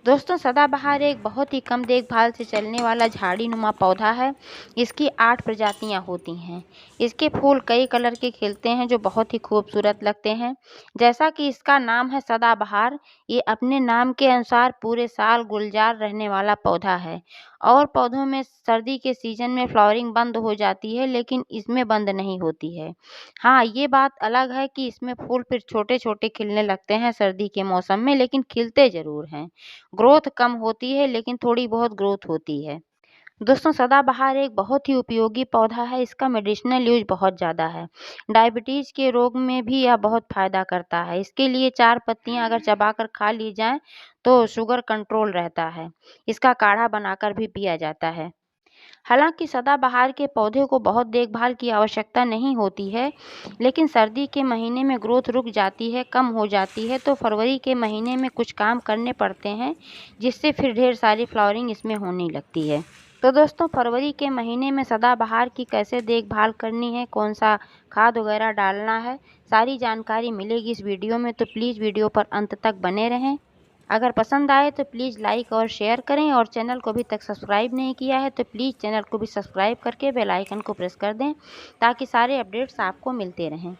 दोस्तों सदाबहार एक बहुत ही कम देखभाल से चलने वाला झाड़ी नुमा पौधा है। इसकी 8 प्रजातियां होती हैं। इसके फूल कई कलर के खिलते हैं जो बहुत ही खूबसूरत लगते हैं। जैसा कि इसका नाम है सदाबहार, ये अपने नाम के अनुसार पूरे साल गुलजार रहने वाला पौधा है। और पौधों में सर्दी के सीजन में फ्लावरिंग बंद हो जाती है, लेकिन इसमें बंद नहीं होती है। हाँ, ये बात अलग है कि इसमें फूल फिर छोटे-छोटे खिलने लगते हैं सर्दी के मौसम में, लेकिन खिलते ज़रूर हैं। ग्रोथ कम होती है, लेकिन थोड़ी बहुत ग्रोथ होती है। दोस्तों सदाबहार एक बहुत ही उपयोगी पौधा है। इसका मेडिसिनल यूज बहुत ज़्यादा है। डायबिटीज़ के रोग में भी यह बहुत फ़ायदा करता है। इसके लिए 4 पत्तियां अगर चबाकर खा ली जाएं तो शुगर कंट्रोल रहता है। इसका काढ़ा बनाकर भी पिया जाता है। हालांकि सदाबहार के पौधे को बहुत देखभाल की आवश्यकता नहीं होती है, लेकिन सर्दी के महीने में ग्रोथ रुक जाती है, कम हो जाती है, तो फरवरी के महीने में कुछ काम करने पड़ते हैं, जिससे फिर ढेर सारी फ्लावरिंग इसमें होने लगती है। तो दोस्तों फरवरी के महीने में सदाबहार की कैसे देखभाल करनी है, कौन सा खाद वगैरह डालना है, सारी जानकारी मिलेगी इस वीडियो में। तो प्लीज़ वीडियो पर अंत तक बने रहें। अगर पसंद आए तो प्लीज़ लाइक और शेयर करें, और चैनल को अभी तक सब्सक्राइब नहीं किया है तो प्लीज़ चैनल को भी सब्सक्राइब करके बेल आइकन को प्रेस कर दें, ताकि सारे अपडेट्स आपको मिलते रहें।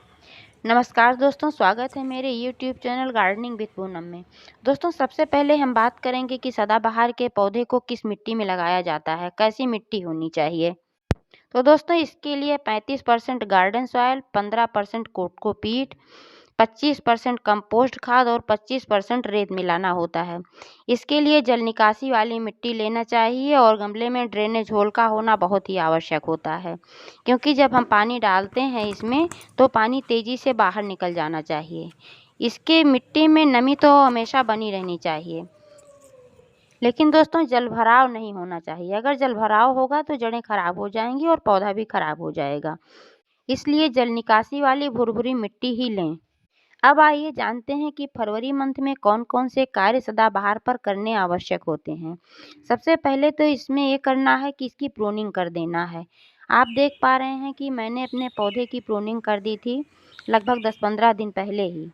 नमस्कार दोस्तों, स्वागत है मेरे YouTube channel gardening with Poonam में। दोस्तों सबसे पहले हम बात करेंगे कि सदाबहार के पौधे को किस मिट्टी में लगाया जाता है, कैसी मिट्टी होनी चाहिए। तो दोस्तों इसके लिए 35% गार्डन सॉयल, 15% कोकोपीट, 25% कंपोस्ट खाद और 25% रेत मिलाना होता है। इसके लिए जल निकासी वाली मिट्टी लेना चाहिए, और गमले में ड्रेनेज होल का होना बहुत ही आवश्यक होता है, क्योंकि जब हम पानी डालते हैं इसमें तो पानी तेज़ी से बाहर निकल जाना चाहिए। इसके मिट्टी में नमी तो हमेशा बनी रहनी चाहिए, लेकिन दोस्तों जलभराव नहीं होना चाहिए। अगर जलभराव होगा तो जड़ें खराब हो जाएंगी और पौधा भी खराब हो जाएगा। इसलिए जल निकासी वाली भुरभुरी मिट्टी ही लें। अब आइए जानते हैं कि फरवरी मंथ में कौन-कौन से कार्य सदाबहार पर करने आवश्यक होते हैं। सबसे पहले तो इसमें ये करना है कि इसकी प्रूनिंग कर देना है। आप देख पा रहे हैं कि मैंने अपने पौधे की प्रूनिंग कर दी थी लगभग 10-15 दिन पहले ही।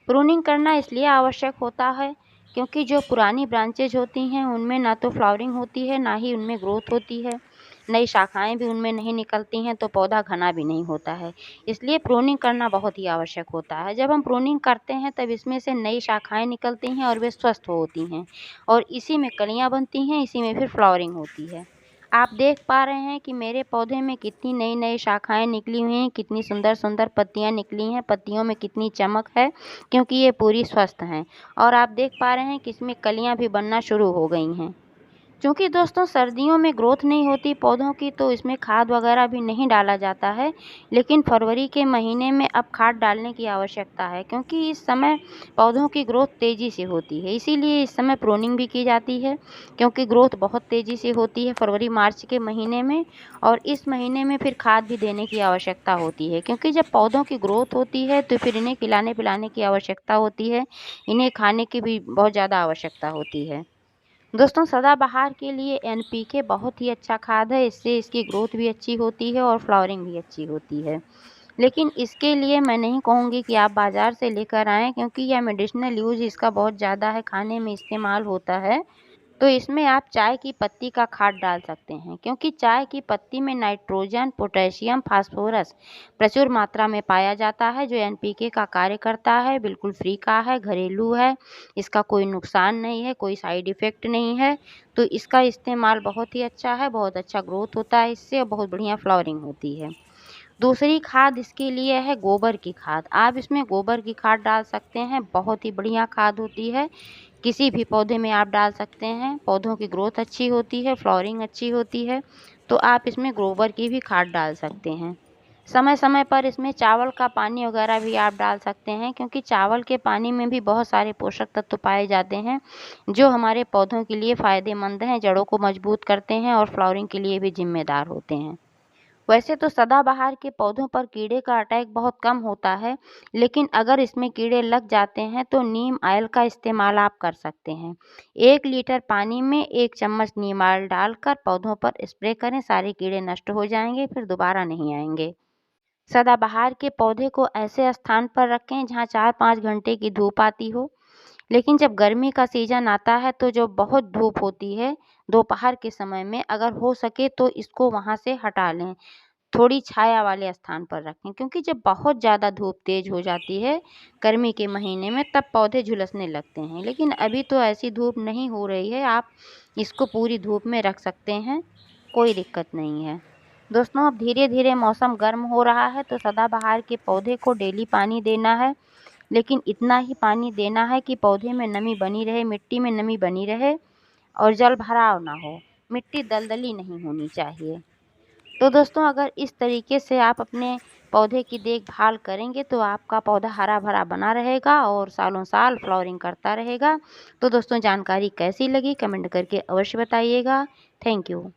प्रूनिंग करना इसलिए आवश्यक होता है क्योंकि जो पुरानी ब्रांचेज होती हैं उनमें ना तो फ्लावरिंग होती है, ना ही उनमें ग्रोथ होती है। नई शाखाएं भी उनमें नहीं निकलती हैं, तो पौधा घना भी नहीं होता है। इसलिए प्रूनिंग करना बहुत ही आवश्यक होता है। जब हम प्रूनिंग करते हैं तब इसमें से नई शाखाएं निकलती हैं और वे स्वस्थ होती हैं, और इसी में कलियां बनती हैं, इसी में फिर फ्लावरिंग होती है। आप देख पा रहे हैं कि मेरे पौधे में कितनी नई-नई शाखाएं निकली हुई हैं, कितनी सुंदर-सुंदर पत्तियां निकली हैं, पत्तियों में कितनी चमक है, क्योंकि ये पूरी स्वस्थ हैं। और आप देख पा रहे हैं कि इसमें कलियां भी बनना शुरू हो गई हैं। चूँकि दोस्तों सर्दियों में ग्रोथ नहीं होती पौधों की, तो इसमें खाद वगैरह भी नहीं डाला जाता है, लेकिन फरवरी के महीने में अब खाद डालने की आवश्यकता है, क्योंकि इस समय पौधों की ग्रोथ तेज़ी से होती है। इसीलिए इस समय प्रूनिंग भी की जाती है, क्योंकि ग्रोथ बहुत तेज़ी से होती है फरवरी मार्च के महीने में। और इस महीने में फिर खाद भी देने की आवश्यकता होती है, क्योंकि जब पौधों की ग्रोथ होती है तो फिर इन्हें खिलाने पिलाने की आवश्यकता होती है, इन्हें खाने की भी बहुत ज़्यादा आवश्यकता होती है। दोस्तों सदाबहार के लिए एनपीके बहुत ही अच्छा खाद है। इससे इसकी ग्रोथ भी अच्छी होती है और फ्लावरिंग भी अच्छी होती है। लेकिन इसके लिए मैं नहीं कहूँगी कि आप बाज़ार से लेकर आएँ, क्योंकि यह मेडिसिनल यूज़ इसका बहुत ज़्यादा है, खाने में इस्तेमाल होता है। तो इसमें आप चाय की पत्ती का खाद डाल सकते हैं, क्योंकि चाय की पत्ती में नाइट्रोजन, पोटेशियम, फास्फोरस प्रचुर मात्रा में पाया जाता है, जो एनपीके का कार्य करता है। बिल्कुल फ्री का है, घरेलू है, इसका कोई नुकसान नहीं है, कोई साइड इफ़ेक्ट नहीं है। तो इसका इस्तेमाल बहुत ही अच्छा है, बहुत अच्छा ग्रोथ होता है इससे, और बहुत बढ़िया फ्लावरिंग होती है। दूसरी खाद इसके लिए है गोबर की खाद। आप इसमें गोबर की खाद डाल सकते हैं, बहुत ही बढ़िया खाद होती है। किसी भी पौधे में आप डाल सकते हैं, पौधों की ग्रोथ अच्छी होती है, फ्लावरिंग अच्छी होती है, तो आप इसमें गोबर की भी खाद डाल सकते हैं। समय-समय पर इसमें चावल का पानी वगैरह भी आप डाल सकते हैं, क्योंकि चावल के पानी में भी बहुत सारे पोषक तत्व पाए जाते हैं, जो हमारे पौधों के लिए फ़ायदेमंद हैं, जड़ों को मजबूत करते हैं और फ्लावरिंग के लिए भी ज़िम्मेदार होते हैं। वैसे तो सदाबहार के पौधों पर कीड़े का अटैक बहुत कम होता है, लेकिन अगर इसमें कीड़े लग जाते हैं तो नीम ऑयल का इस्तेमाल आप कर सकते हैं। 1 लीटर पानी में 1 चम्मच नीम ऑयल डालकर पौधों पर स्प्रे करें, सारे कीड़े नष्ट हो जाएंगे, फिर दोबारा नहीं आएंगे। सदाबहार के पौधे को ऐसे स्थान पर रखें जहां 4-5 घंटे की धूप आती हो। लेकिन जब गर्मी का सीज़न आता है तो जो बहुत धूप होती है दोपहर के समय में, अगर हो सके तो इसको वहाँ से हटा लें। थोड़ी छाया वाले स्थान पर रखें, क्योंकि जब बहुत ज़्यादा धूप तेज़ हो जाती है गर्मी के महीने में तब पौधे झुलसने लगते हैं। लेकिन अभी तो ऐसी धूप नहीं हो रही है, आप इसको पूरी धूप में रख सकते हैं, कोई दिक्कत नहीं है। दोस्तों, अब धीरे-धीरे मौसम गर्म हो रहा है तो सदाबहार के पौधे को डेली पानी देना है, लेकिन इतना ही पानी देना है कि पौधे में नमी बनी रहे, मिट्टी में नमी बनी रहे और जल भराव ना हो, मिट्टी दलदली नहीं होनी चाहिए। तो दोस्तों, अगर इस तरीके से आप अपने पौधे की देखभाल करेंगे तो आपका पौधा हरा-भरा बना रहेगा और सालों-साल फ्लावरिंग करता रहेगा। तो दोस्तों, जानकारी कैसी लगी कमेंट करके अवश्य बताइएगा। Thank you.